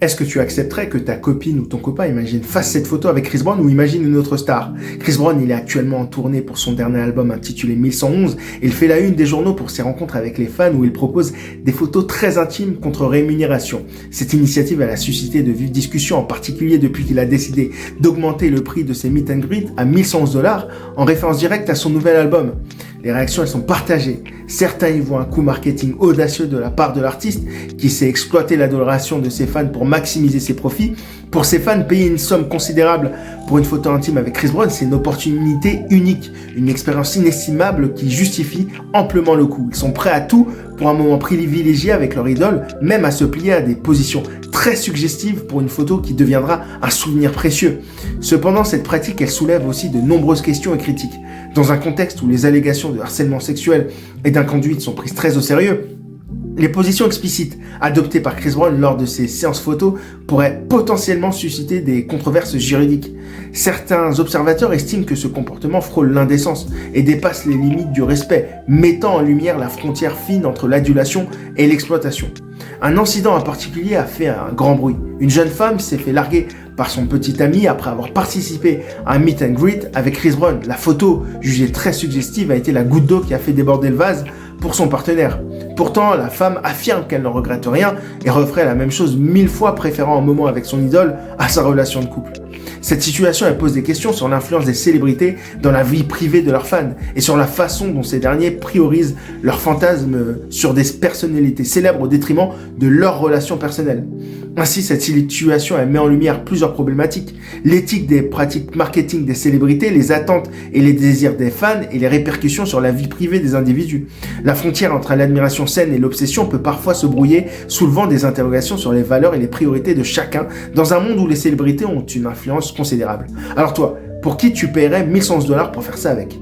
Est-ce que tu accepterais que ta copine ou ton copain, imagine, fasse cette photo avec Chris Brown ou imagine une autre star? Chris Brown, il est actuellement en tournée pour son dernier album intitulé 1111 et il fait la une des journaux pour ses rencontres avec les fans où il propose des photos très intimes contre rémunération. Cette initiative, elle a suscité de vives discussions, en particulier depuis qu'il a décidé d'augmenter le prix de ses meet and greet à 1111$ en référence directe à son nouvel album. Les réactions, elles sont partagées. Certains y voient un coup marketing audacieux de la part de l'artiste qui sait exploiter l'adoration de ses fans pour maximiser ses profits. Pour ses fans, payer une somme considérable pour une photo intime avec Chris Brown, c'est une opportunité unique, une expérience inestimable qui justifie amplement le coup. Ils sont prêts à tout pour un moment privilégié avec leur idole, même à se plier à des positions très suggestives pour une photo qui deviendra un souvenir précieux. Cependant, cette pratique, elle soulève aussi de nombreuses questions et critiques. Dans un contexte où les allégations de harcèlement sexuel et d'inconduite sont prises très au sérieux, les positions explicites adoptées par Chris Brown lors de ses séances photos pourraient potentiellement susciter des controverses juridiques. Certains observateurs estiment que ce comportement frôle l'indécence et dépasse les limites du respect, mettant en lumière la frontière fine entre l'adulation et l'exploitation. Un incident en particulier a fait un grand bruit. Une jeune femme s'est fait larguer par son petit ami après avoir participé à un meet and greet avec Chris Brown. La photo, jugée très suggestive, a été la goutte d'eau qui a fait déborder le vase pour son partenaire. Pourtant, la femme affirme qu'elle n'en regrette rien et referait la même chose 1000 fois, préférant un moment avec son idole à sa relation de couple. Cette situation, elle pose des questions sur l'influence des célébrités dans la vie privée de leurs fans et sur la façon dont ces derniers priorisent leurs fantasmes sur des personnalités célèbres au détriment de leurs relations personnelles. Ainsi, cette situation, elle met en lumière plusieurs problématiques. L'éthique des pratiques marketing des célébrités, les attentes et les désirs des fans et les répercussions sur la vie privée des individus. La frontière entre l'admiration saine et l'obsession peut parfois se brouiller, soulevant des interrogations sur les valeurs et les priorités de chacun dans un monde où les célébrités ont une influence considérable. Alors toi, pour qui tu paierais 1111$ pour faire ça avec?